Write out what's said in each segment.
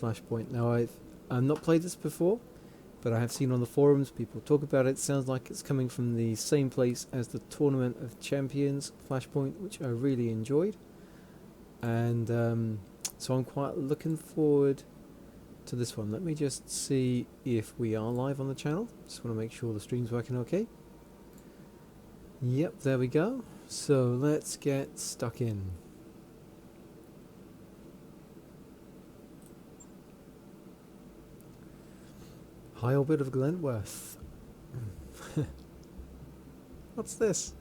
Flashpoint. Now I've not played this before, but I have seen on the forums people talk about it. Sounds like it's coming from the same place as the Tournament of Champions Flashpoint, which I really enjoyed, and so I'm quite looking forward to this one. Let me just see if we are live on the channel. Just want to make sure the stream's working okay. Yep, there we go. So let's get stuck in. High orbit of Glentworth. What's this?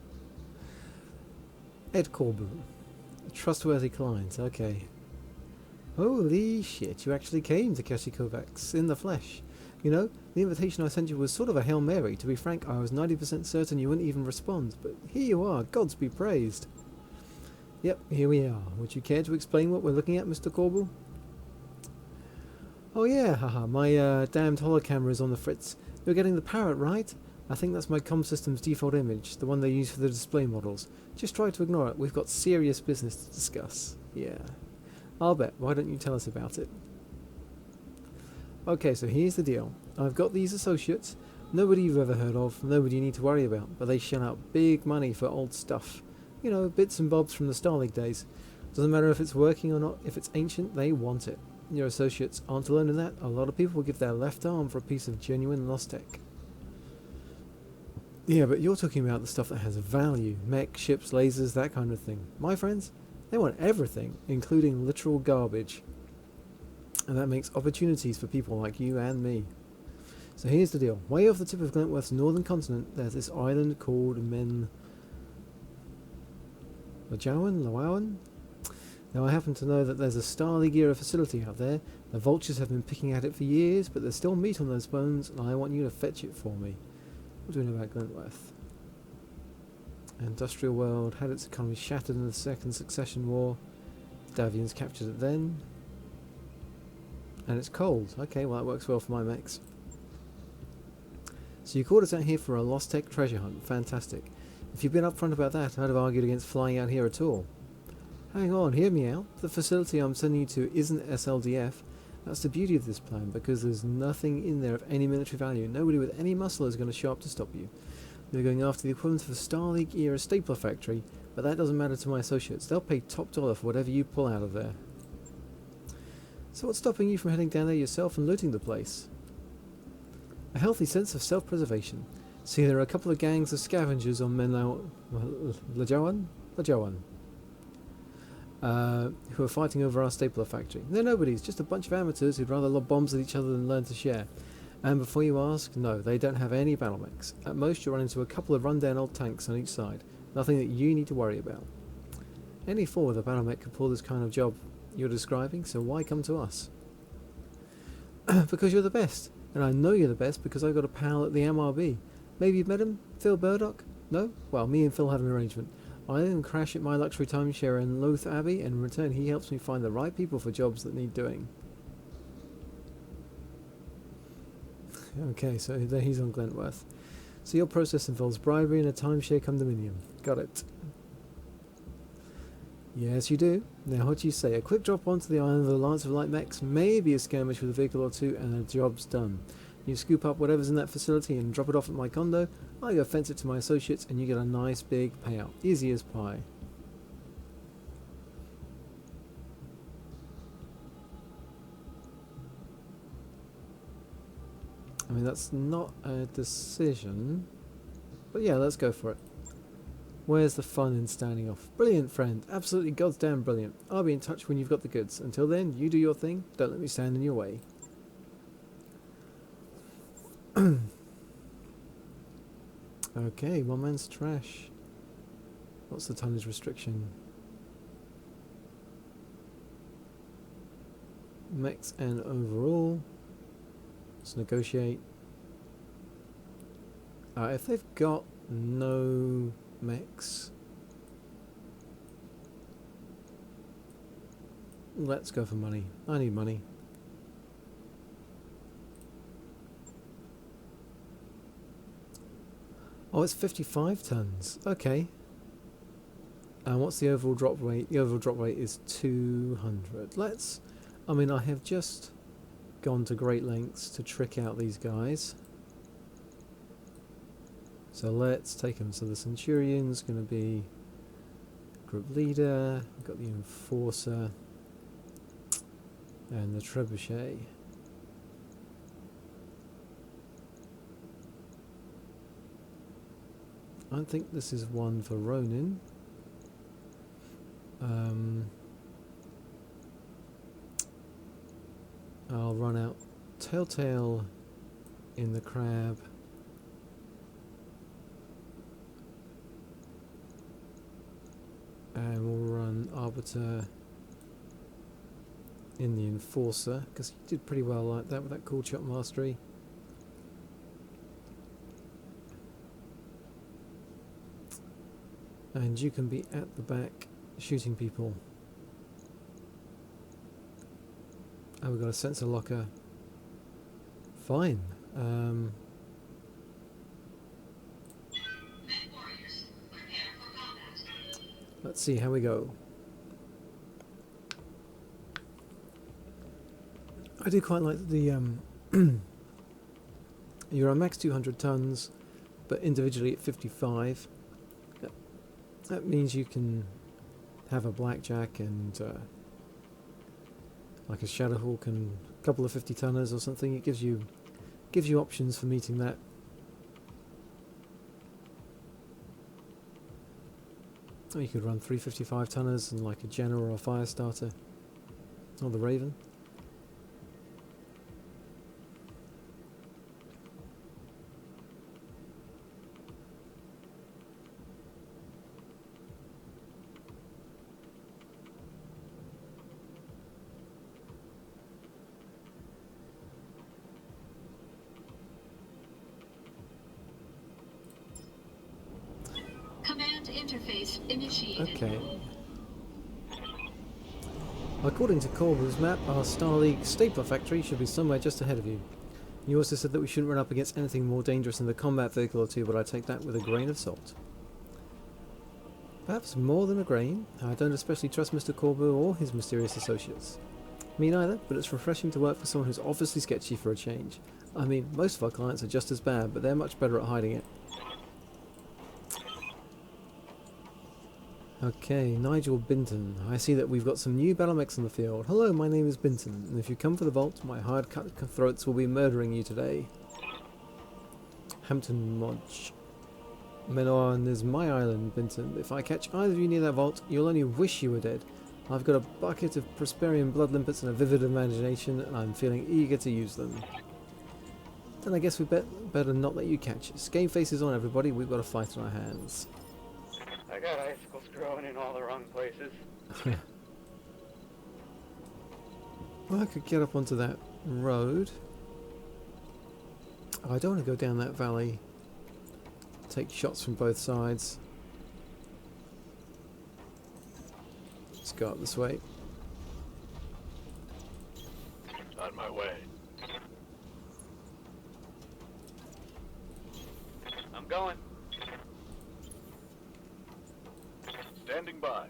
Ed Corbu. A trustworthy client, okay. Holy shit, you actually came to Kashi Kovacs in the flesh. You know, the invitation I sent you was sort of a Hail Mary. To be frank, I was 90% certain you wouldn't even respond, but here you are, gods be praised. Yep, here we are. Would you care to explain what we're looking at, Mr. Corbu? Oh yeah, haha, my damned holocamera is on the fritz. You're getting the parrot, right? I think that's my comm system's default image, the one they use for the display models. Just try to ignore it, we've got serious business to discuss. Yeah. I'll bet, why don't you tell us about it? Okay, so here's the deal. I've got these associates, nobody you've ever heard of, nobody you need to worry about, but they shell out big money for old stuff. You know, bits and bobs from the Starleague days. Doesn't matter if it's working or not, if it's ancient, they want it. Your associates aren't alone in that. A lot of people will give their left arm for a piece of genuine lost tech. Yeah, but you're talking about the stuff that has value. Mech, ships, lasers, that kind of thing. My friends, they want everything, including literal garbage. And that makes opportunities for people like you and me. So here's the deal. Way off the tip of Glentworth's northern continent, there's this island called Lajawan? Now I happen to know that there's a Starleague era facility out there. The vultures have been picking at it for years, but there's still meat on those bones, and I want you to fetch it for me. What do we know about Glentworth? Industrial world, had its economy shattered in the Second Succession War. Davians captured it then. And it's cold. Okay, well that works well for my mechs. So you called us out here for a lost tech treasure hunt. Fantastic. If you'd been upfront about that, I'd have argued against flying out here at all. Hang on, hear me out. The facility I'm sending you to isn't SLDF. That's the beauty of this plan, because there's nothing in there of any military value. Nobody with any muscle is going to show up to stop you. You're going after the equivalent of a Starleague era stapler factory, but that doesn't matter to my associates. They'll pay top dollar for whatever you pull out of there. So what's stopping you from heading down there yourself and looting the place? A healthy sense of self-preservation. See, there are a couple of gangs of scavengers on Lajawan, who are fighting over our stapler factory. They're nobodies, just a bunch of amateurs who'd rather lob bombs at each other than learn to share. And before you ask, no, they don't have any battle mechs. At most you'll run into a couple of rundown old tanks on each side. Nothing that you need to worry about. Any four with a battle mech could pull this kind of job you're describing, so why come to us? Because you're the best. And I know you're the best because I've got a pal at the MRB. Maybe you've met him? Phil Burdock? No? Well, me and Phil have an arrangement. I let him crash at my luxury timeshare in Loth Abbey, and in return he helps me find the right people for jobs that need doing. Okay, so there he's on Glentworth. So your process involves bribery and a timeshare condominium. Got it. Yes, you do. Now, what do you say? A quick drop onto the island with a lance of light mechs, maybe a skirmish with a vehicle or two, and the job's done. You scoop up whatever's in that facility and drop it off at my condo. I go fence it to my associates, and you get a nice big payout. Easy as pie. I mean, that's not a decision, but yeah, let's go for it. Where's the fun in standing off? Brilliant, friend. Absolutely goddamn brilliant. I'll be in touch when you've got the goods. Until then, you do your thing. Don't let me stand in your way. Okay, one man's trash. What's the tonnage restriction? Mechs and overall. Let's negotiate. If they've got no mechs, let's go for money. I need money. Oh, it's 55 tons. Okay. And what's the overall drop rate? The overall drop rate is 200. I mean, I have just gone to great lengths to trick out these guys. So let's take them. So the Centurion's going to be group leader. We've got the Enforcer and the Trebuchet. I think this is one for Ronin. I'll run out Telltale in the Crab. And we'll run Arbiter in the Enforcer, because he did pretty well like that with that cool shot mastery. And you can be at the back shooting people. Oh, we've got a sensor locker. Fine. Let's see how we go. I do quite like the you're a max 200 tons, but individually at 55. That means you can have a blackjack and like a Shadowhawk and a couple of 50-tonners or something. It gives you options for meeting that. Or you could run 3 55-tonners and like a Jenna or a Firestarter, or the Raven. Command interface initiated. Okay. According to Corber's map, our Star League stapler factory should be somewhere just ahead of you. You also said that we shouldn't run up against anything more dangerous than the combat vehicle or two, but I take that with a grain of salt. Perhaps more than a grain. I don't especially trust Mr. Corber or his mysterious associates. Me neither, but it's refreshing to work for someone who's obviously sketchy for a change. I mean, most of our clients are just as bad, but they're much better at hiding it. Okay, Nigel Binton. I see that we've got some new battle mechs on the field. Hello, my name is Binton, and if you come for the vault, my hired cutthroats will be murdering you today. Hampton Modge. Menorn is my island, Binton. If I catch either of you near that vault, you'll only wish you were dead. I've got a bucket of Prosperian blood limpets and a vivid imagination, and I'm feeling eager to use them. Then I guess we better not let you catch us. Game faces on, everybody. We've got a fight on our hands. I got icicles growing in all the wrong places. Well, I could get up onto that road. Oh, I don't want to go down that valley. Take shots from both sides. Let's go up this way. On my way. I'm going. Standing by.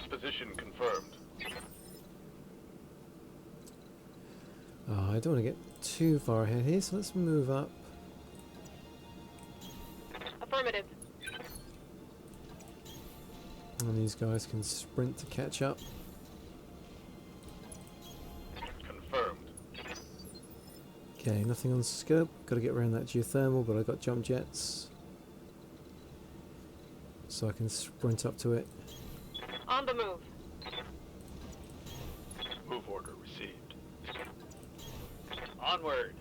Position confirmed. Oh, I don't want to get too far ahead here, so let's move up. Affirmative. And these guys can sprint to catch up. Confirmed. Okay, nothing on scope. Got to get around that geothermal, but I got jump jets, so I can sprint up to it. On the move. Move order received. Onward.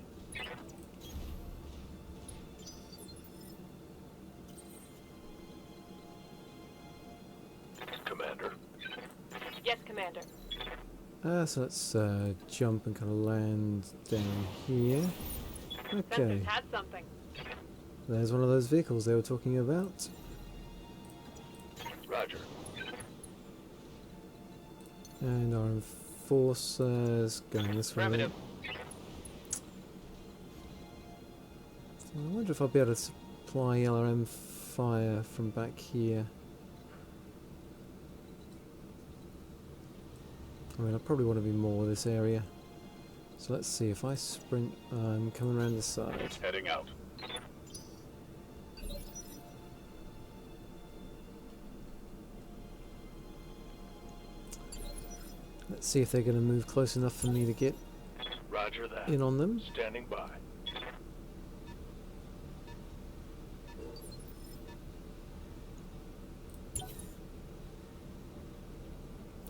Commander. Yes, Commander. So let's jump and kind of land down here. Okay, Sensors had something. there's one of those vehicles they were talking about. Roger. And our enforcers going this way. Affirmative. So I wonder if I'll be able to supply LRM fire from back here. I mean, I probably want to be more of this area. So let's see, if I sprint, I'm coming around the side. Heading out. Let's see if they're going to move close enough for me to get Roger that. in on them. Standing by.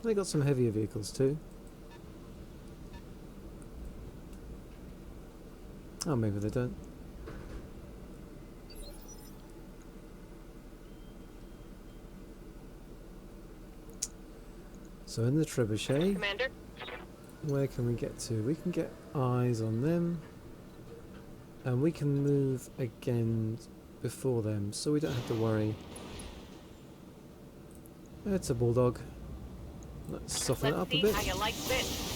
They got some heavier vehicles too. Oh, maybe they don't. So in the trebuchet, Commander? where can we get to? We can get eyes on them, and we can move again before them, so we don't have to worry. It's a bulldog. Let's soften it Let's up a see bit. how you like this.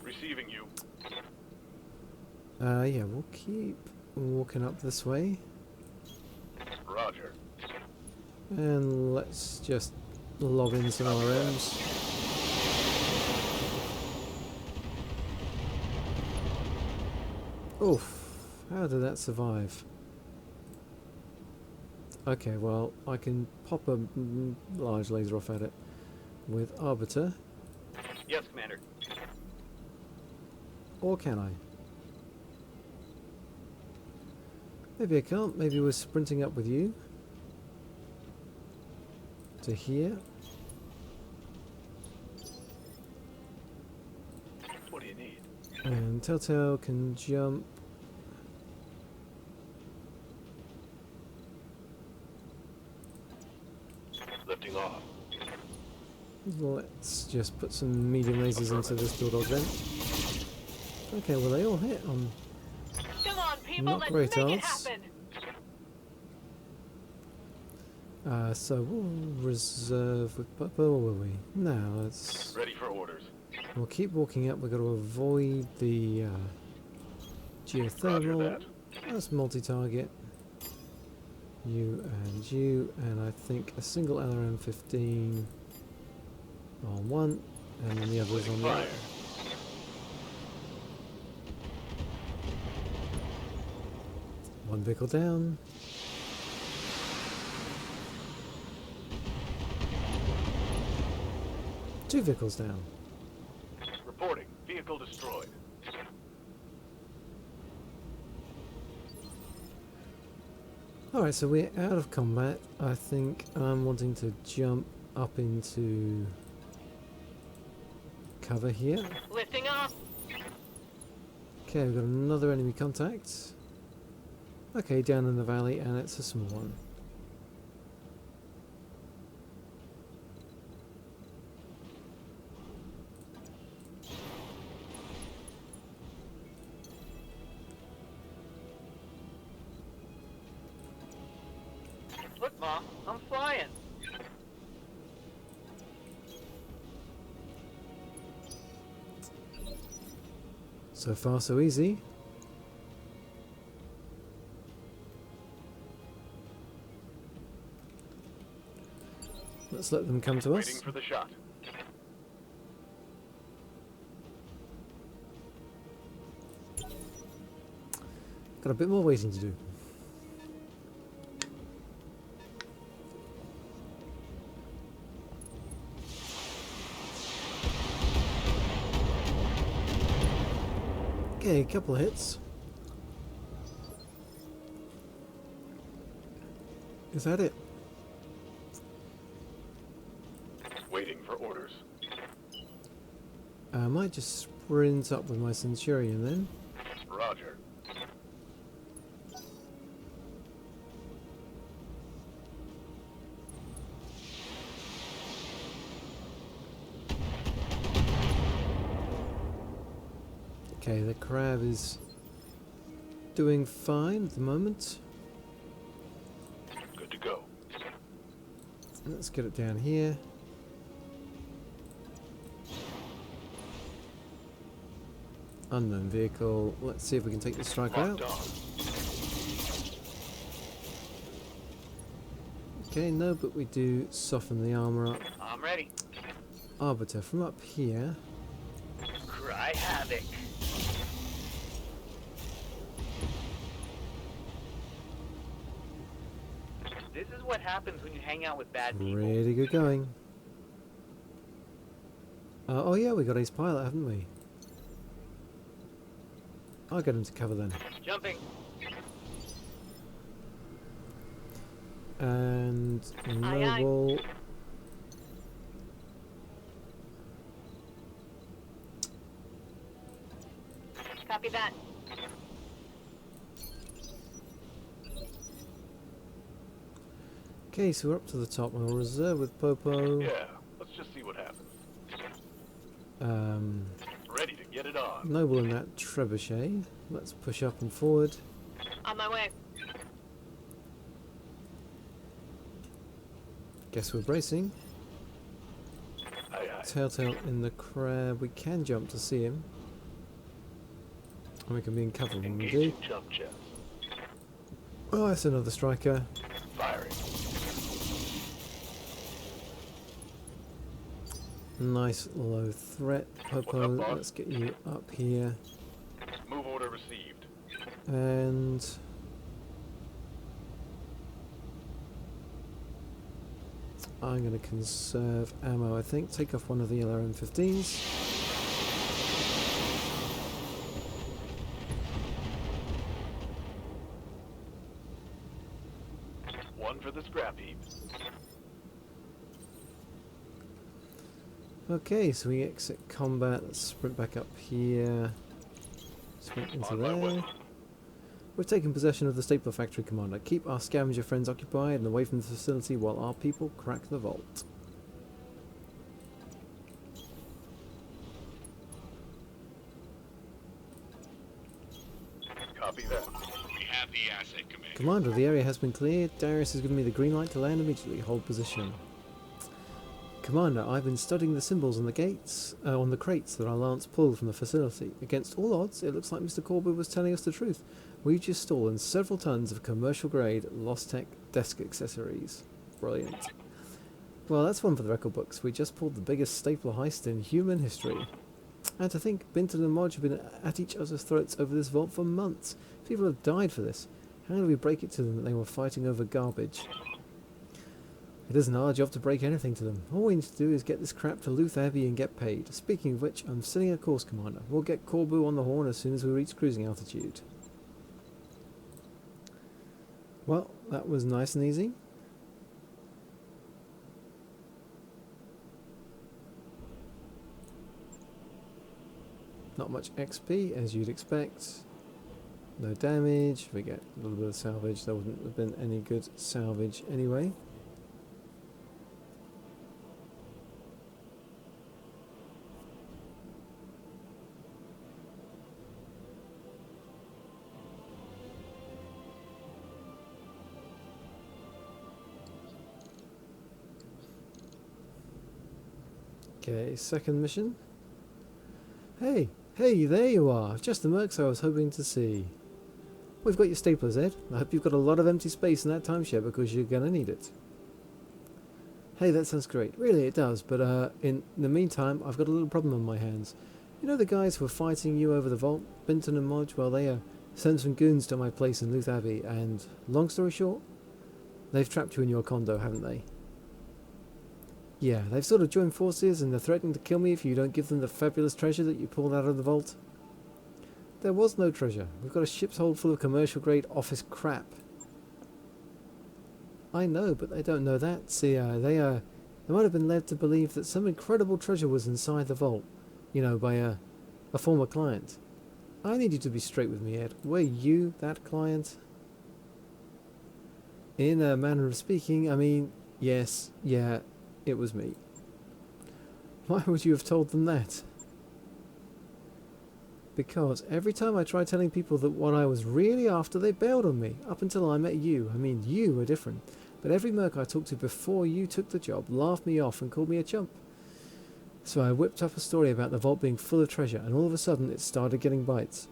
Receiving you. Yeah, we'll keep walking up this way, Roger. and let's just lob in some RMs. Oof, how did that survive? Okay, well, I can pop a large laser off at it with Arbiter, Yes, Commander. or can I? Maybe I can't, maybe we're sprinting up with you to here. What do you need? And Telltale can jump. Lifting off. Let's just put some medium lasers into this bulldog then. Okay, well they all hit on. Come on, people, Not let's great make it odds. happen. So we'll reserve with purple, will we? No, let's. Ready for orders. We'll keep walking up. We've got to avoid the Roger geothermal. that. That's multi-target. You, and I think a single LRM-15 on one, and then the others on the Fire. other. One vehicle down. Two vehicles down. Reporting. Vehicle destroyed. Alright, so we're out of combat. I think I'm wanting to jump up into cover here. Lifting off. Okay, we've got another enemy contact. Okay, down in the valley, and it's a small one. Look, Mom, I'm flying. So far, so easy. Let's let them come to Waiting us. for the shot. Got a bit more waiting to do. Okay, a couple of hits. Is that it? Waiting for orders. I might just sprint up with my Centurion then. Roger. Okay, the crab is doing fine at the moment. Good to go. Let's get it down here. Unknown vehicle. Let's see if we can take the striker Locked out. on. Okay, no, but we do soften the armour up. I'm ready. Arbiter, from up here. Cry havoc. This is what happens when you hang out with bad people. Really good going. Oh yeah, we got ace pilot, haven't we? I'll get him to cover then. Jumping. And Aye, aye. Noble. Copy that. Okay, so we're up to the top. We'll reserve with Popo. Yeah, let's just see what happens. Um, Ready to get it on. Noble in that trebuchet. Let's push up and forward. On my way. Guess we're bracing. Aye, aye. Telltale in the crab. We can jump to see him. And we can be in cover when we do. Engaging jump jets. Oh, that's another striker. Firing. Nice low threat. Popo, What's up, boss? let's get you up here. Move order received. And I'm going to conserve ammo, I think. Take off one of the yellow M15s. One for the scrap heap. Okay, so we exit combat. Let's sprint back up here. Sprint into On my way. there. We've taken possession of the stapler factory, Commander. Keep our scavenger friends occupied and away from the facility while our people crack the vault. Copy that. We have the asset, Commander. Commander, the area has been cleared. Darius has given me the green light to land immediately. Hold position. Commander, I've been studying the symbols on the gates, on the crates that our Lance pulled from the facility. Against all odds, it looks like Mr. Corby was telling us the truth. We've just stolen several tons of commercial-grade Lost-Tech desk accessories. Brilliant. Well, that's one for the record books. We just pulled the biggest stapler heist in human history. And to think, Binton and Modge have been at each other's throats over this vault for months. People have died for this. How do we break it to them that they were fighting over garbage? It isn't our job to break anything to them. All we need to do is get this crap to Luth Abbey and get paid. Speaking of which, I'm setting a course, Commander. We'll get Corbu on the horn as soon as we reach cruising altitude. Well, that was nice and easy. Not much XP, as you'd expect. No damage. We get a little bit of salvage. There wouldn't have been any good salvage anyway. Okay, second mission. Hey, there you are. Just the mercs I was hoping to see. We've got your staplers, Ed. I hope you've got a lot of empty space in that timeshare because you're gonna need it. Hey, that sounds great. Really, it does. But in the meantime, I've got a little problem on my hands. You know the guys who were fighting you over the vault, Binton and Modge? Well, they sent some goons to my place in Luth Abbey, and long story short, they've trapped you in your condo, haven't they? Yeah, they've sort of joined forces and they're threatening to kill me if you don't give them the fabulous treasure that you pulled out of the vault. There was no treasure. We've got a ship's hold full of commercial-grade office crap. I know, but they don't know that. See, they might have been led to believe that some incredible treasure was inside the vault, you know, by a former client. I need you to be straight with me, Ed. Were you that client? In a manner of speaking, I mean, yes, yeah, it was me. Why would you have told them that? Because every time I tried telling people that what I was really after, they bailed on me. Up until I met you. I mean, you were different. But every merc I talked to before you took the job laughed me off and called me a chump. So I whipped up a story about the vault being full of treasure, and all of a sudden it started getting bites.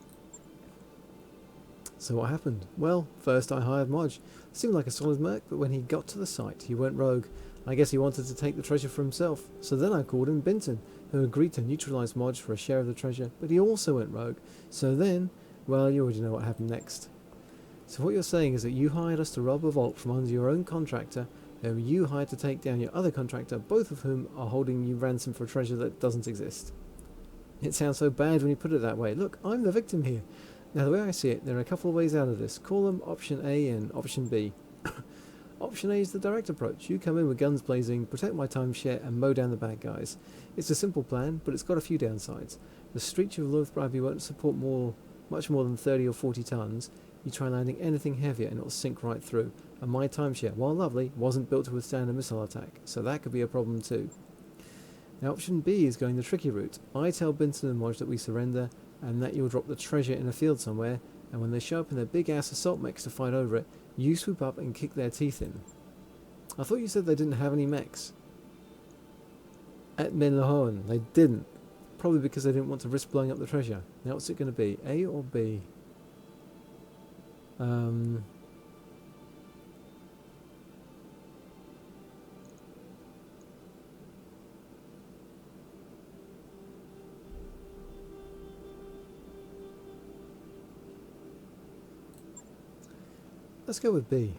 So what happened? Well, first I hired Modge. Seemed like a solid merc, but when he got to the site, he went rogue. I guess he wanted to take the treasure for himself. So then I called in Binton, who agreed to neutralise Modge for a share of the treasure, but he also went rogue. So then, well, you already know what happened next. So what you're saying is that you hired us to rob a vault from under your own contractor, who you hired to take down your other contractor, both of whom are holding you ransom for a treasure that doesn't exist. It sounds so bad when you put it that way. Look, I'm the victim here. Now, the way I see it, there are a couple of ways out of this. Call them option A and option B. Option A is the direct approach. You come in with guns blazing, protect my timeshare, and mow down the bad guys. It's a simple plan, but it's got a few downsides. The Street of Lothbrabby won't support much more than 30 or 40 tons. You try landing anything heavier and it'll sink right through. And my timeshare, while lovely, wasn't built to withstand a missile attack, so that could be a problem too. Now, option B is going the tricky route. I tell Binton and Modge that we surrender, and that you'll drop the treasure in a field somewhere, and when they show up in their big-ass assault mechs to fight over it, you swoop up and kick their teeth in. I thought you said they didn't have any mechs. At Menlahoen, they didn't. Probably because they didn't want to risk blowing up the treasure. Now what's it going to be, A or B? Let's go with B.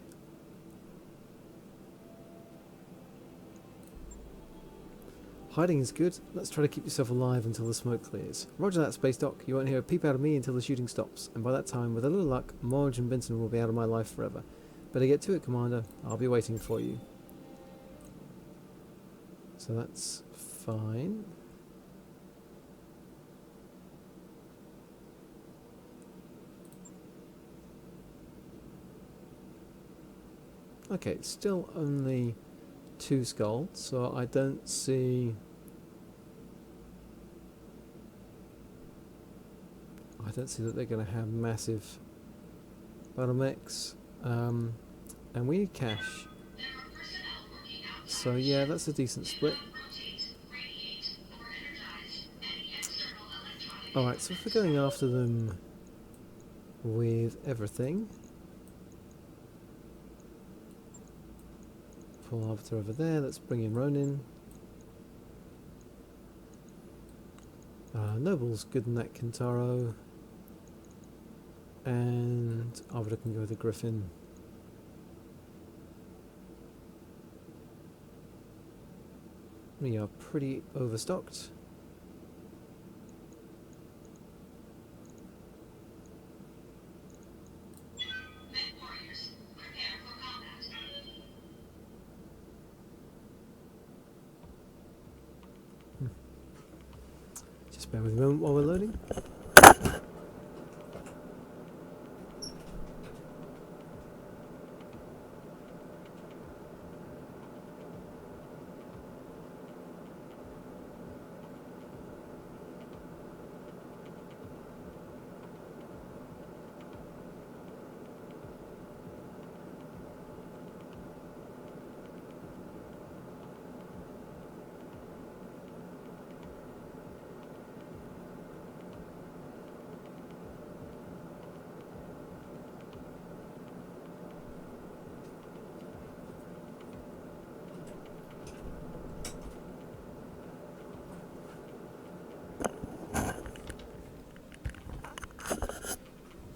Hiding is good. Let's try to keep yourself alive until the smoke clears. Roger that, Space Doc. You won't hear a peep out of me until the shooting stops. And by that time, with a little luck, Modge and Binton will be out of my life forever. Better get to it, Commander. I'll be waiting for you. So that's fine. Okay, it's still only 2 skulls, so I don't see... that they're going to have massive battle mechs. And we need cash. So yeah, that's a decent split. Alright, so if we're going after them with everything... Pull Arbiter over there, let's bring in Ronin. Noble's good in that Kintaro. And Arbiter can go with the Griffin. We are pretty overstocked. Just bear with me a moment while we're loading.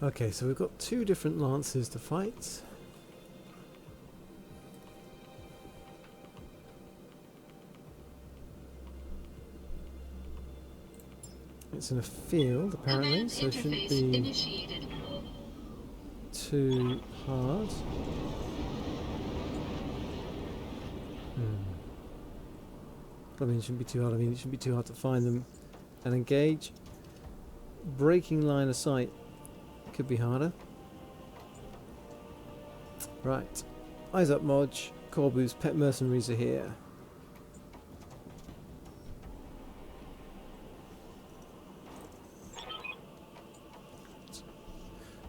Okay, so we've got 2 different lances to fight. It's in a field, apparently, so it shouldn't be too hard. I mean, it shouldn't be too hard. I mean, it shouldn't be too hard to find them and engage. Breaking line of sight could be harder. Right. Eyes up, Modge. Corbu's pet mercenaries are here.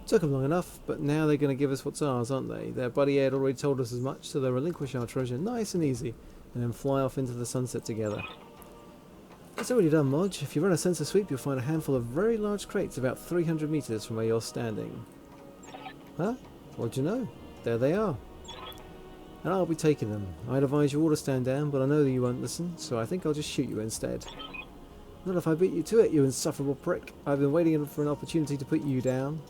Took them long enough, but now they're going to give us what's ours, aren't they? Their buddy Ed already told us as much, so they'll relinquish our treasure nice and easy, and then fly off into the sunset together. It's already done, Modge. If you run a sensor sweep, you'll find a handful of very large crates about 300 meters from where you're standing. Huh? What'd you know? There they are. And I'll be taking them. I'd advise you all to stand down, but I know that you won't listen, so I think I'll just shoot you instead. Not if I beat you to it, you insufferable prick. I've been waiting for an opportunity to put you down.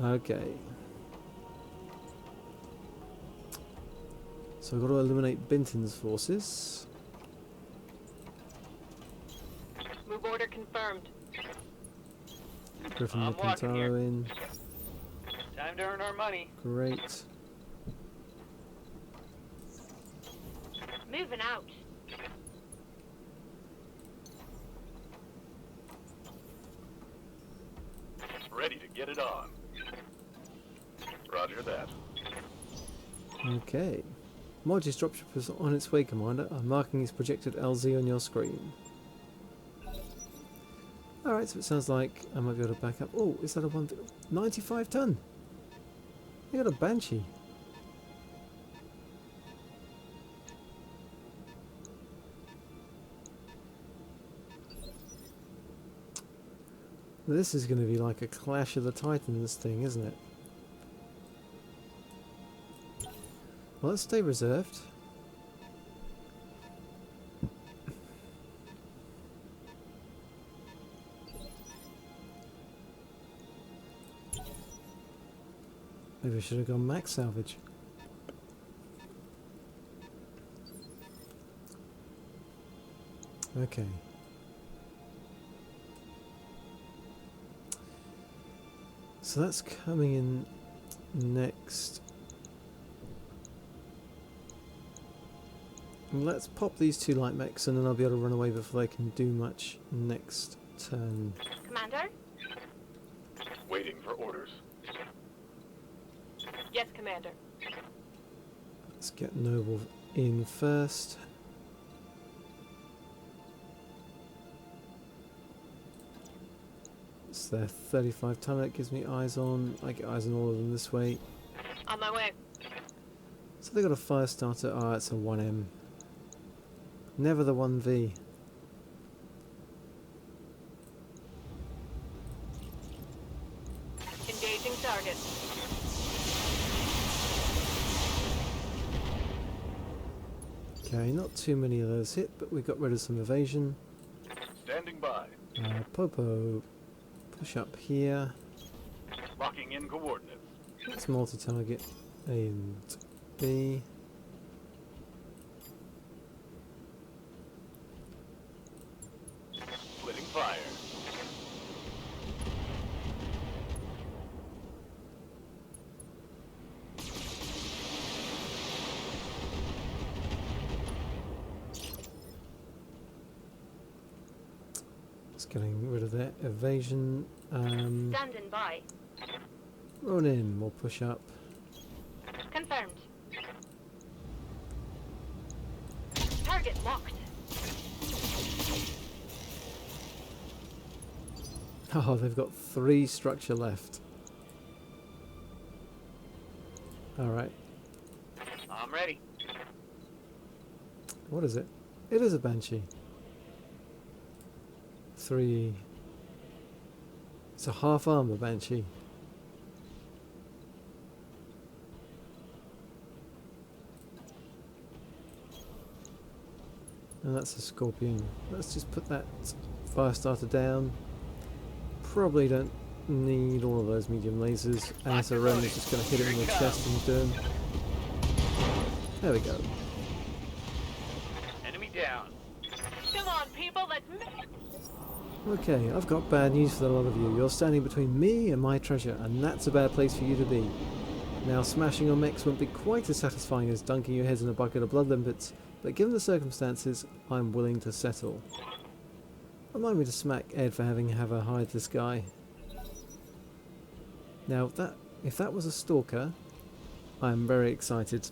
Okay. So I've got to eliminate Binton's forces. Move order confirmed. Griffin I'm walking here. Mercantaro in. Time to earn our money. Great. Moving out. Ready to get it on. Roger that. Okay. Margie's dropship is on its way, Commander. I'm marking his projected LZ on your screen. Alright, so it sounds like I might be able to back up. Oh, is that a 95 ton? They got a Banshee. This is going to be like a Clash of the Titans thing, isn't it? Well, let's stay reserved. Maybe I should have gone max salvage. Okay. So that's coming in next. Let's pop these two light mechs and then I'll be able to run away before they can do much next turn. Commander? Waiting for orders. Yes, Commander. Let's get Noble in first. It's their 35 tonner. It gives me eyes on. I get eyes on all of them this way. On my way. So they got a fire starter. Oh, it's a 1M. Never the 1V. Engaging target. Okay, not too many of those hit, but we got rid of some evasion. Standing by. Popo, push up here. Locking in coordinates. Let's multi-target A and B. Splitting fire. Just getting rid of that evasion. Standing by. Ronin, we'll push up. Confirmed. Target locked. Oh, they've got 3 structure left. Alright, I'm ready. what is it? It is a Banshee. 3. It's a half armor Banshee. And that's a Scorpion. Let's just put that fire starter down. Probably don't need all of those medium lasers. And so Ren is just going to hit it in the chest and do him. There we go. Enemy down. Come on, people, let's move. Okay, I've got bad news for a lot of you. You're standing between me and my treasure, and that's a bad place for you to be. Now, smashing your mechs won't be quite as satisfying as dunking your heads in a bucket of blood limpets, but given the circumstances, I'm willing to settle. Remind me to smack Ed for having Have her hide this guy. Now, if that was a stalker, I'm very excited.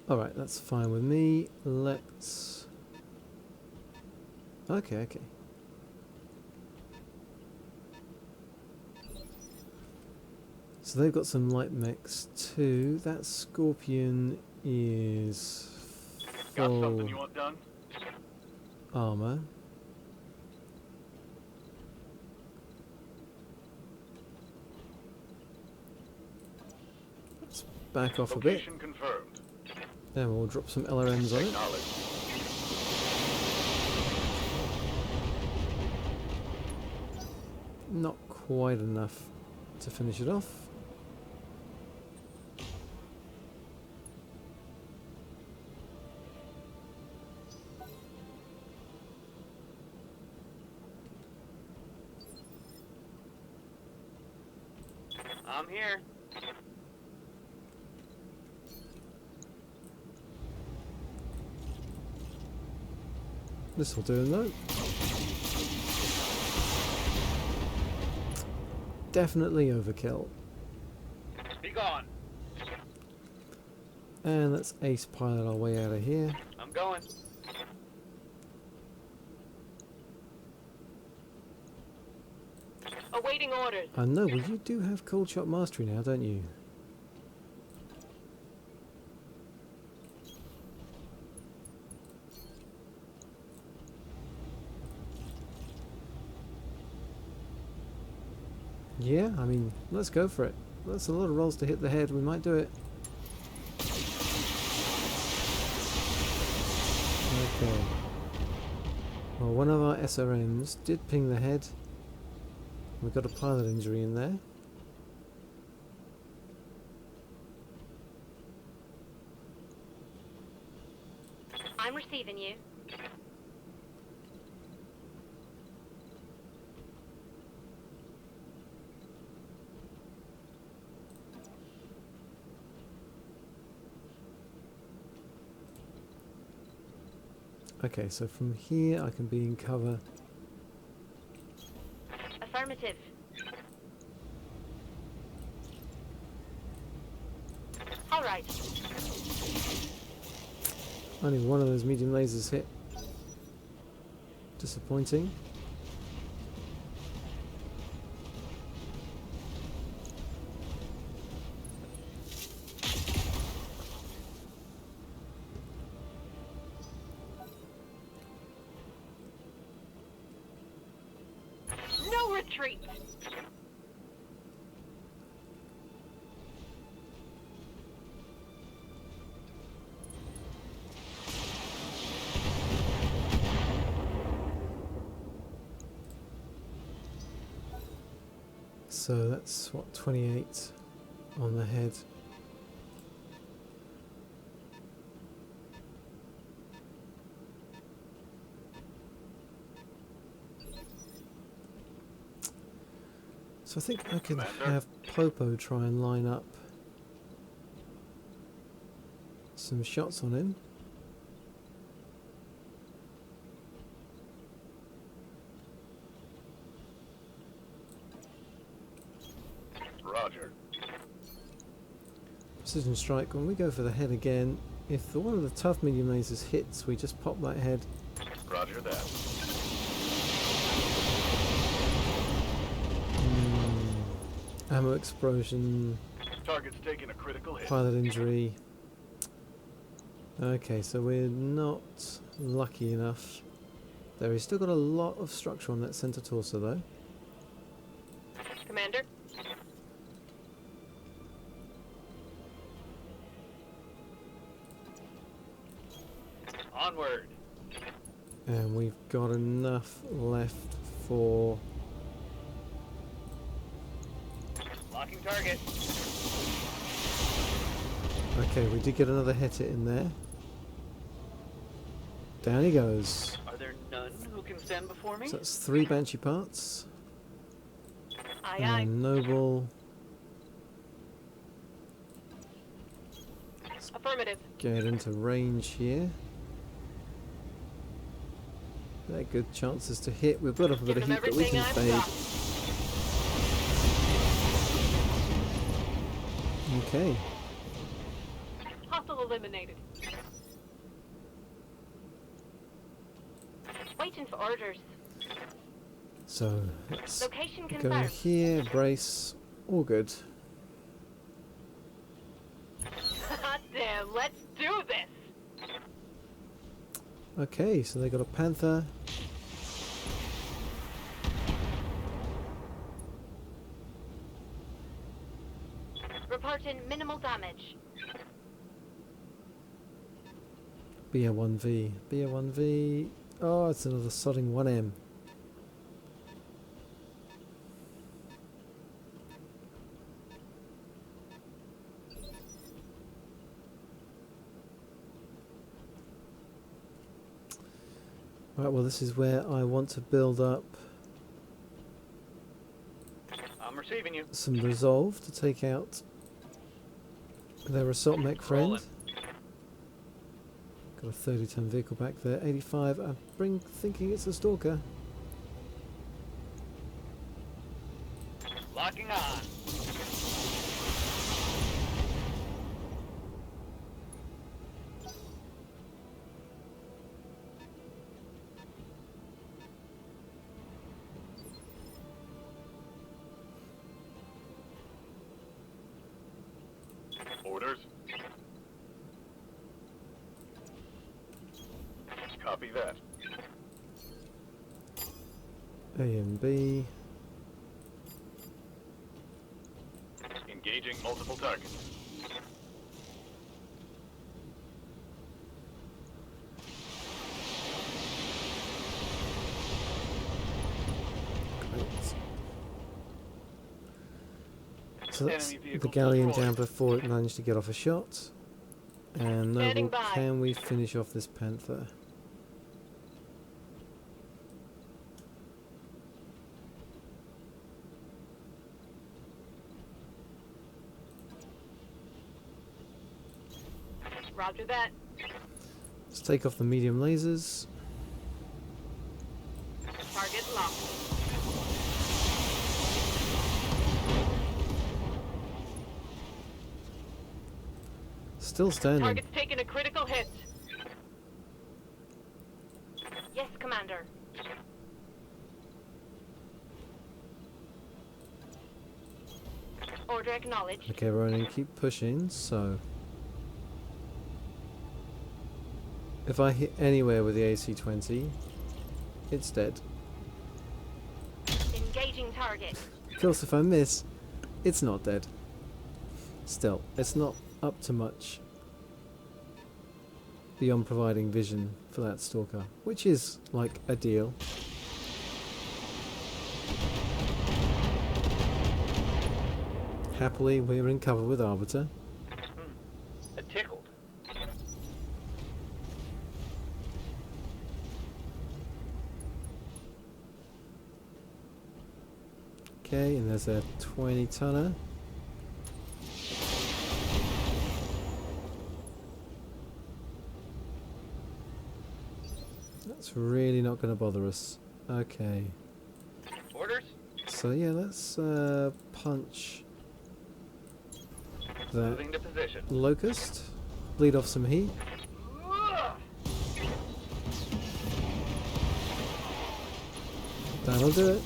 Alright, that's fine with me. Let's Okay, okay. So they've got some light mechs too. That Scorpion is Got full something you want done? armor. Let's back off a bit. Location confirmed. Then we'll drop some LRMs on it. Acknowledged. Not quite enough to finish it off. I'm here. This will do, though. Definitely overkill. Be gone. And let's ace pilot our way out of here. I'm going. Awaiting orders. I know, well, you do have cold shot mastery now, don't you? Yeah, I mean, let's go for it. That's a lot of rolls to hit the head. We might do it. Okay. Well, one of our SRMs did ping the head. We've got a pilot injury in there. I'm receiving you. Okay, so from here I can be in cover. Affirmative. All right. Only one of those medium lasers hit. Disappointing. No retreat. So that's what, 28 on the head. So I think I can Commander? have Popo try and line up some shots on him. Roger. Precision strike, when we go for the head again, if one of the tough medium lasers hits, we just pop that head. Roger that. Ammo explosion, Target's taking a critical hit. pilot injury. Okay, so we're not lucky enough. There, he's still got a lot of structure on that center torso though. Commander. Onward. And we've got enough left for... Locking target. Okay, we did get another hit in there. Down he goes. Are there none who can stand before me? So that's 3 Banshee parts. Aye, aye. And Noble. Affirmative. Get into range here. They're good chances to hit. We've got a bit Give of them heat, but we everything can I've fade. got. Okay. Hostile eliminated. Waiting for orders. So let's Location go confirmed. here, brace, all good. Damn, let's do this. Okay, so they got a Panther. Reporting minimal damage. BA1V. BA1V. Oh, it's another sodding 1M. Right, well this is where I want to build up I'm receiving you. some resolve to take out their assault mech friend. Rolling. Got a 30-ton vehicle back there. 85. I'm thinking it's a stalker. Locking on. Orders. Copy that. A and B. Engaging multiple targets. Great. So that's Enemy the vehicle galleon destroyed. down before it managed to get off a shot. And Standing Noble, by. can we finish off this Panther? Roger that. Let's take off the medium lasers. Target locked. Still standing. Target's taking a critical hit. Yes, Commander. Order acknowledged. Okay, Ronan, keep pushing. So, if I hit anywhere with the AC-20, it's dead. Engaging target. Of course, if I miss, it's not dead. Still, it's not up to much beyond providing vision for that stalker, which is like a deal. Happily, we're in cover with Arbiter. It tickled. Okay, and there's a 20-tonner. That's really not going to bother us. Okay. Orders? So yeah, let's punch that Moving to position. locust, bleed off some heat. That'll do it.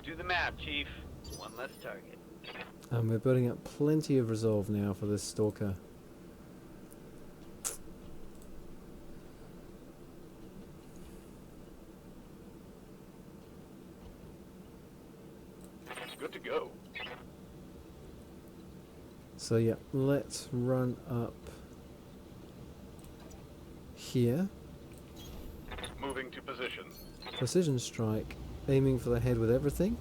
Do the math, Chief. One less target. And we're building up plenty of resolve now for this stalker. Good to go. So yeah, let's run up here. Moving to position. Precision strike, aiming for the head with everything.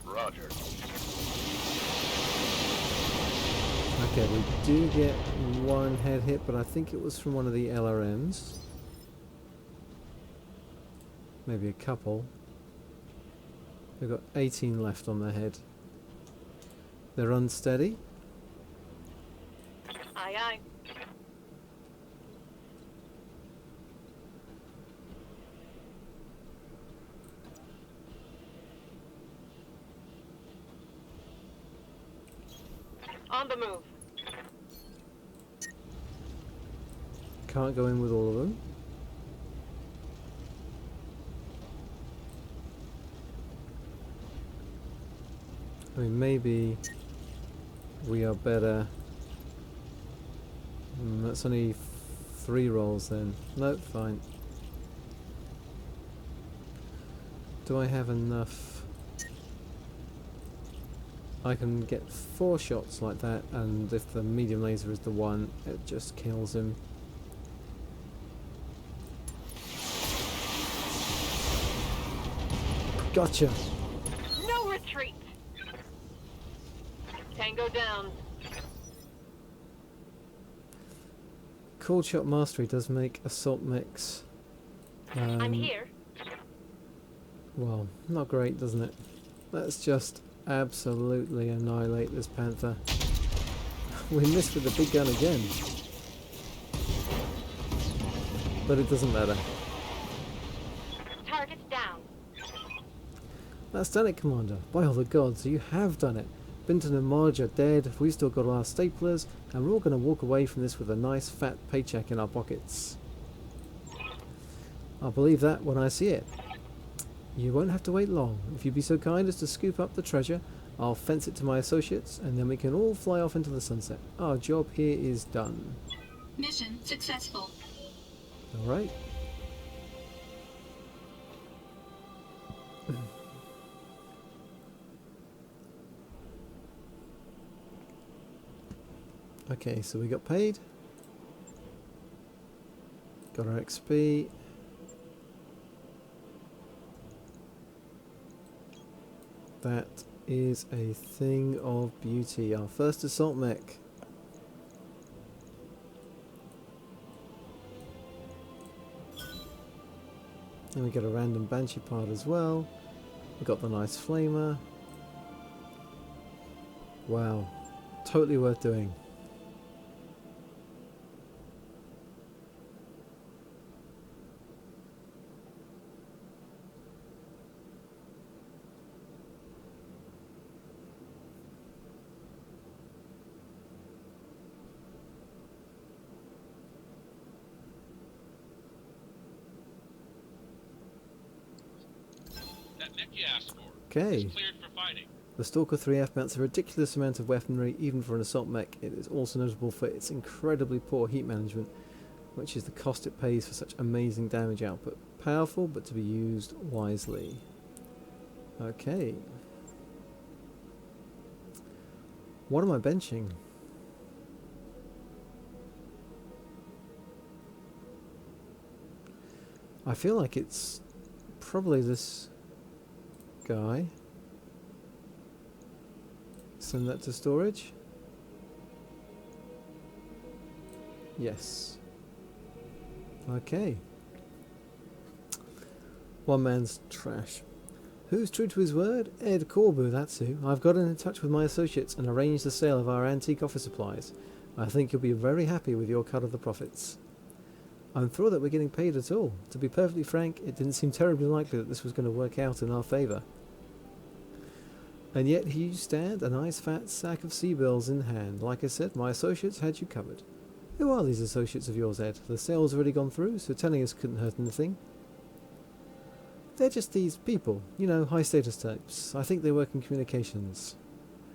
Roger. Okay, we do get one head hit, but I think it was from one of the LRMs. Maybe a couple. We've got 18 left on the head. They're unsteady. Aye, aye. On the move. can't go in with all of them. I mean, maybe we are better. That's only 3 rolls then. Nope, fine. Do I have enough? I can get 4 shots like that, and if the medium laser is the one, it just kills him. Gotcha! No retreat! Tango down. Cold shot mastery does make assault mix. I'm here. Well, not great, doesn't it? Let's just absolutely annihilate this panther. We missed with the big gun again. But it doesn't matter. Target's down. That's done it, Commander. By all the gods, you have done it. Binton and Marge are dead, we've still got our staplers, and we're all going to walk away from this with a nice fat paycheck in our pockets. I'll believe that when I see it. You won't have to wait long. If you'd be so kind as to scoop up the treasure, I'll fence it to my associates, and then we can all fly off into the sunset. Our job here is done. Mission successful. Alright. Okay, so we got paid. Got our XP. That is a thing of beauty. Our first assault mech. And we get a random Banshee part as well. We got the nice flamer. Wow. Totally worth doing. That mech you asked for. Okay. Is cleared for fighting. The Stalker 3F mounts a ridiculous amount of weaponry, even for an assault mech. It is also notable for its incredibly poor heat management, which is the cost it pays for such amazing damage output. Powerful, but to be used wisely. Okay. What am I benching? I feel like it's probably this guy. Send that to storage. Yes. Okay. One man's trash. Who's true to his word? Ed Corbu, that's who. I've gotten in touch with my associates and arranged the sale of our antique office supplies. I think you'll be very happy with your cut of the profits. I'm thrilled that we're getting paid at all. To be perfectly frank, it didn't seem terribly likely that this was going to work out in our favour. And yet here you stand, a nice fat sack of sea bills in hand. Like I said, my associates had you covered. Who are these associates of yours, Ed? The sale's already gone through, so telling us couldn't hurt anything. They're just these people, you know, high status types. I think they work in communications.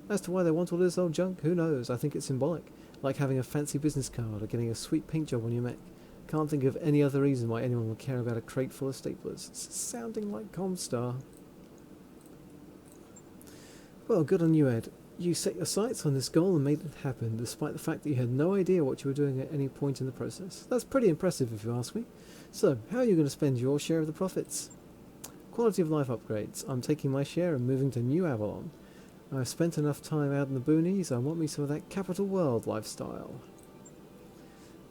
As to why they want all this old junk, who knows? I think it's symbolic. Like having a fancy business card or getting a sweet paint job on your mech. Can't think of any other reason why anyone would care about a crate full of staplers. It's sounding like Comstar. Well, good on you, Ed. You set your sights on this goal and made it happen, despite the fact that you had no idea what you were doing at any point in the process. That's pretty impressive, if you ask me. So, how are you going to spend your share of the profits? Quality of life upgrades. I'm taking my share and moving to New Avalon. I've spent enough time out in the boonies, I want me some of that capital world lifestyle.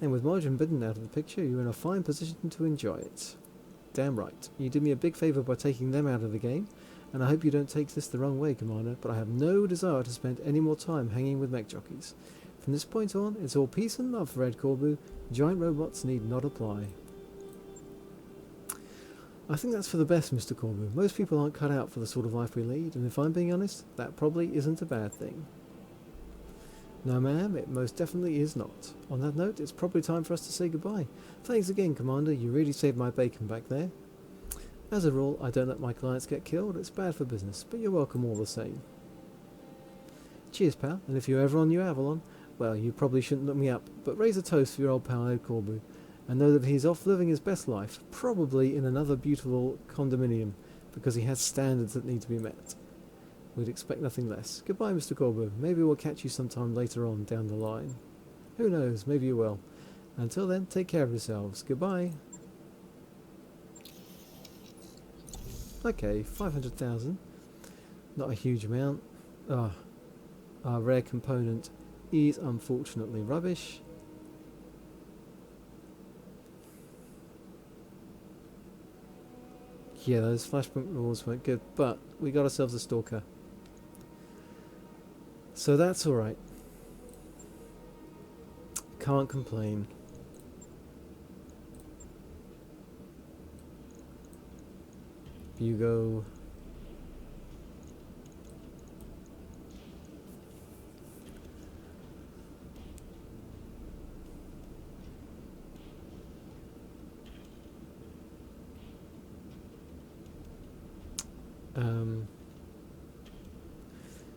And with Marjorie Bidden out of the picture, you're in a fine position to enjoy it. Damn right. You did me a big favour by taking them out of the game, and I hope you don't take this the wrong way, Commander, but I have no desire to spend any more time hanging with mech jockeys. From this point on, it's all peace and love for Ed Corbu. Giant robots need not apply. I think that's for the best, Mr. Corbu. Most people aren't cut out for the sort of life we lead, and if I'm being honest, that probably isn't a bad thing. No ma'am, it most definitely is not. On that note, it's probably time for us to say goodbye. Thanks again, Commander, you really saved my bacon back there. As a rule, I don't let my clients get killed, it's bad for business, but you're welcome all the same. Cheers, pal, and if you're ever on New Avalon, well, you probably shouldn't look me up, but raise a toast for your old pal Ed Corbu, and know that he's off living his best life, probably in another beautiful condominium, because he has standards that need to be met. We'd expect nothing less. Goodbye, Mr. Corbu. Maybe we'll catch you sometime later on down the line. Who knows, maybe you will. Until then, take care of yourselves. Goodbye. Okay, 500,000. Not a huge amount. Our rare component is unfortunately rubbish. Yeah, those Flashpoint rules weren't good, but we got ourselves a stalker. So that's alright. Can't complain. You go.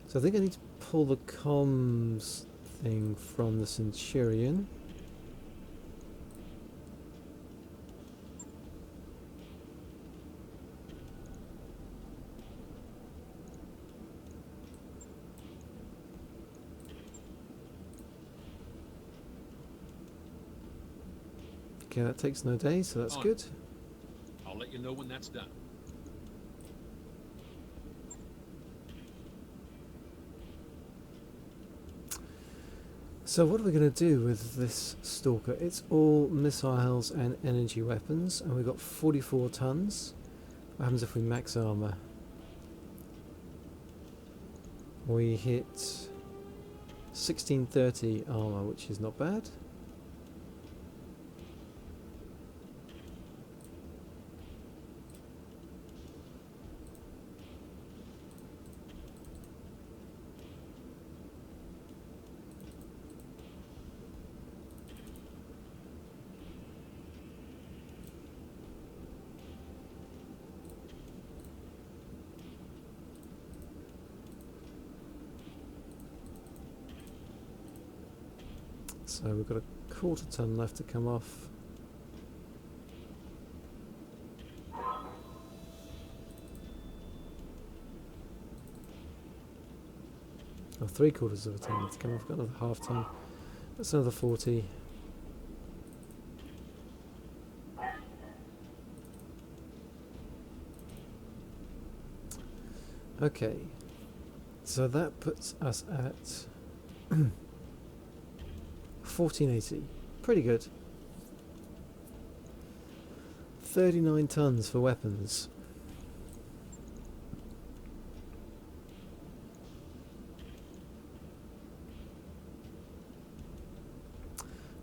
So I think I need to pull the comms thing from the Centurion. Okay, that takes no days, so that's On. good. I'll let you know when that's done. So what are we going to do with this stalker? It's all missiles and energy weapons, and we've got 44 tons. What happens if we max armor? We hit 1630 armor, which is not bad. So we've got a quarter ton left to come off. Oh, 3/4 of a ton left to come off. Got another half ton. That's another 40. Okay, so that puts us at 1480. Pretty good. 39 tons for weapons.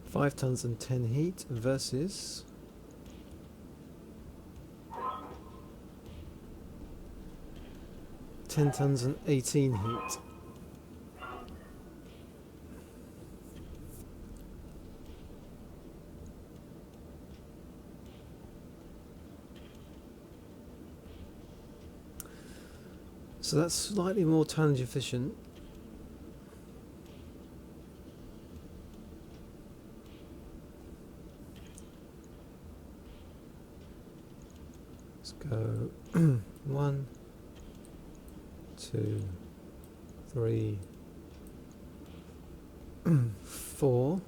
Five tons and 10 heat versus 10 tons and 18 heat. So that's slightly more tonnage efficient. Let's go 1, 2, 3, 4.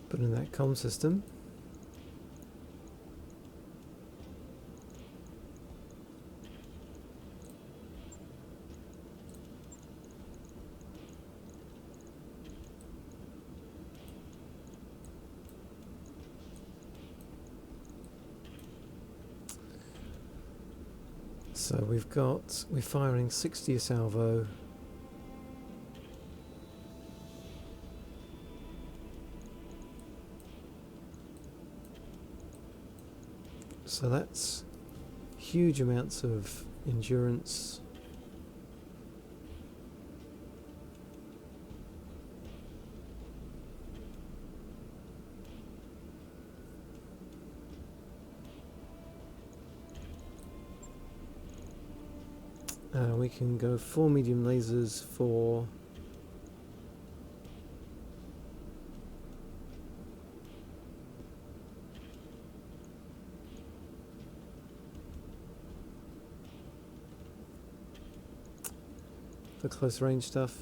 Put in that comm system. So we're firing 60 a salvo. So that's huge amounts of endurance. We can go 4 medium lasers for close range stuff.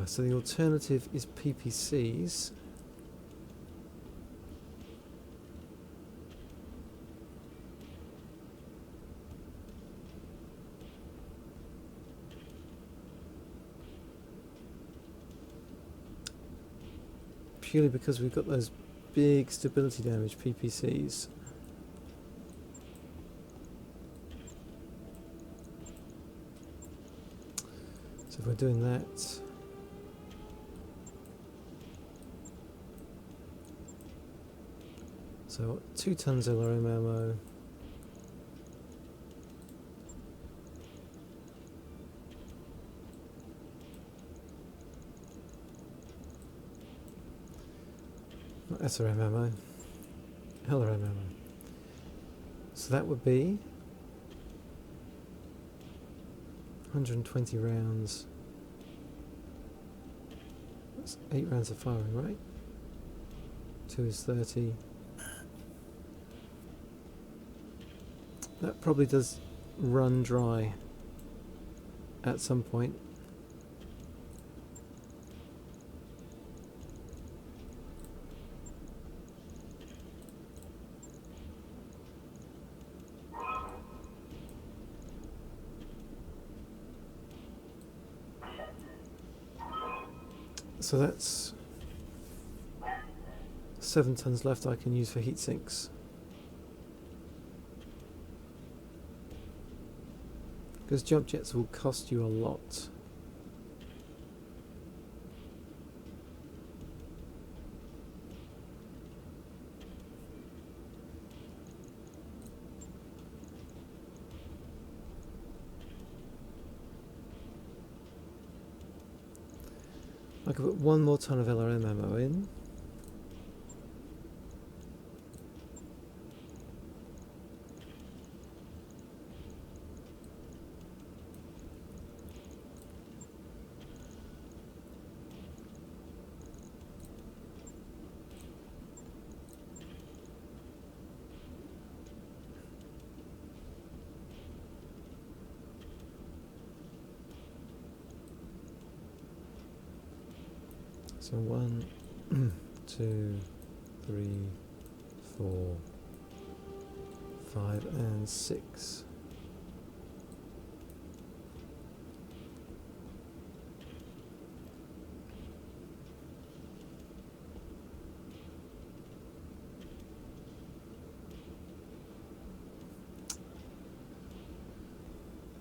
So the alternative is PPCs. Purely because we've got those big stability damage PPCs. So if we're doing that, so 2 tons LRM ammo. Not SRM ammo, LRM ammo. So that would be 120 rounds. That's 8 rounds of firing, right? 2 is 30. That probably does run dry at some point. So that's 7 tons left I can use for heat sinks. Because jump jets will cost you a lot. I could put 1 more ton of LRM ammo in. So 1, 2, 3, 4, 5 and 6.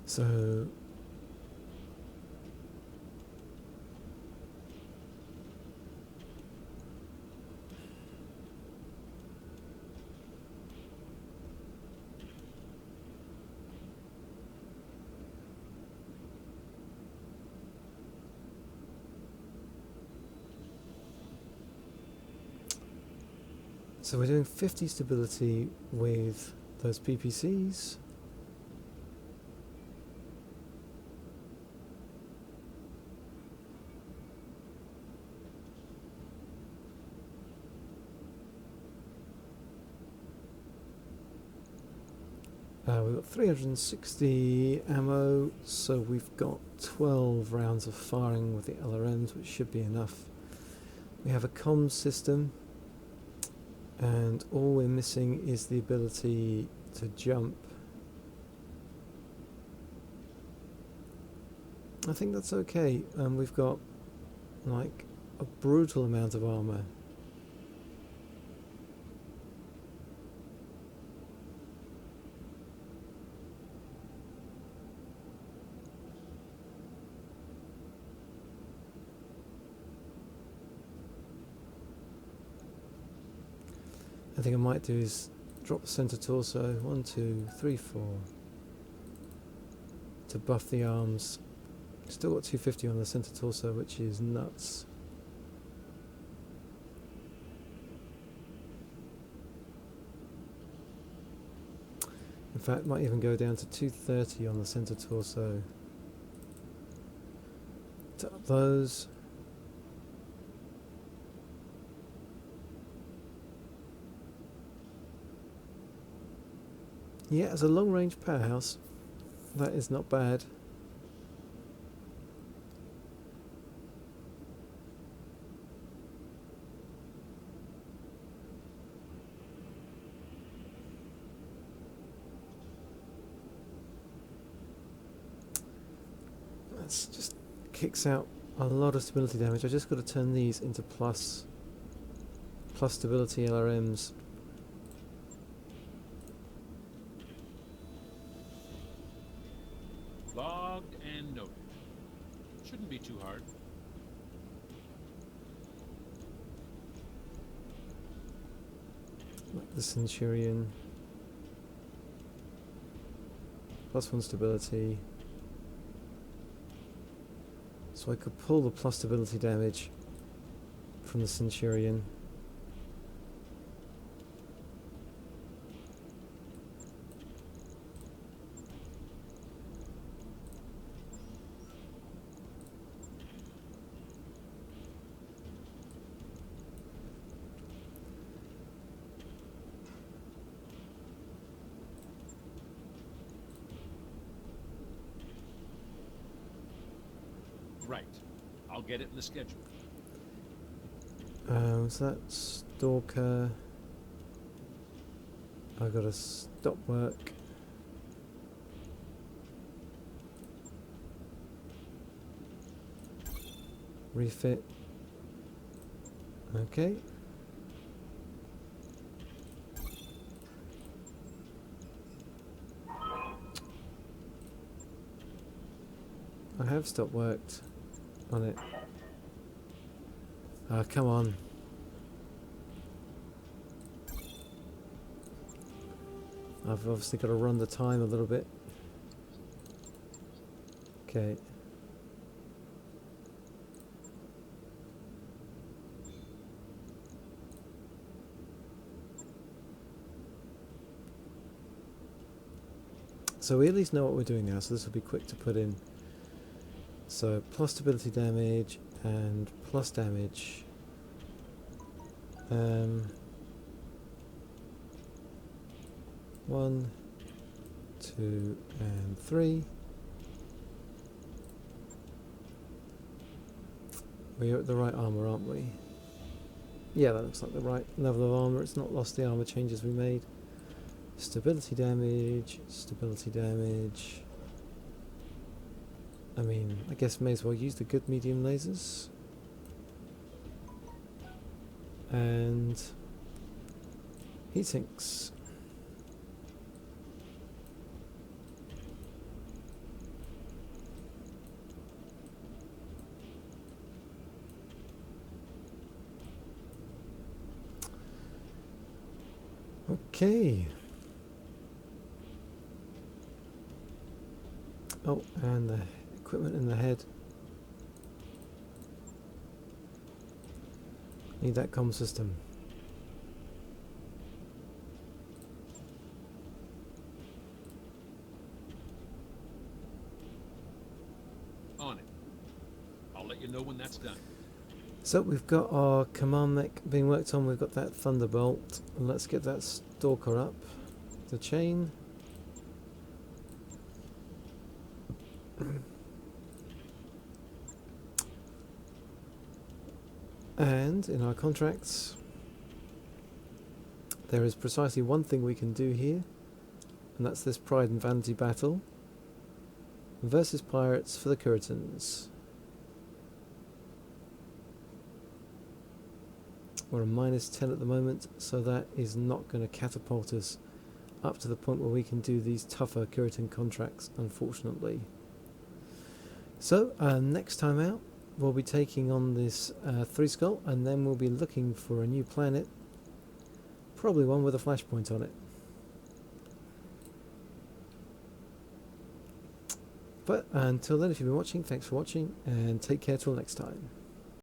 So So we're doing 50 stability with those PPCs. We've got 360 ammo, so we've got 12 rounds of firing with the LRMs, which should be enough. We have a comms system, and all we're missing is the ability to jump. I think that's okay. We've got like a brutal amount of armor. thing I might do is drop the center torso, 1, 2, 3, 4, to buff the arms. Still got 250 on the center torso, which is nuts. In fact, might even go down to 230 on the center torso. To up those. Yeah, as a long-range powerhouse, that is not bad. That's just kicks out a lot of stability damage. I just got to turn these into plus stability LRMs. Logged and noted. Shouldn't be too hard. Like the Centurion. +1 stability. So I could pull the plus stability damage from the Centurion. Right. I'll get it in the schedule. So that's Stalker. I got a stop work. Refit. Okay. I have stop worked on it. Ah, come on. I've obviously got to run the time a little bit. Okay. So we at least know what we're doing now, so this will be quick to put in. So plus stability damage and plus damage. 1, 2, and 3. We're at the right armor, aren't we? Yeah, that looks like the right level of armor. It's not lost the armor changes we made. Stability damage, stability damage. I mean, I guess may as well use the good medium lasers. And heat sinks. Okay. Oh, and the equipment in the head. Need that comm system. On it. I'll let you know when that's done. So we've got our command mech being worked on. We've got that Thunderbolt. And let's get that Stalker up the chain. And in our contracts, there is precisely one thing we can do here, and that's this Pride and Vanity battle versus pirates for the Curitans. We're a -10 at the moment, so that is not going to catapult us up to the point where we can do these tougher Curitan contracts, unfortunately. So next time out, we'll be taking on this 3 skull, and then we'll be looking for a new planet Probably one with a flashpoint on it. But until then, if you've been watching, thanks for watching, and take care till next time.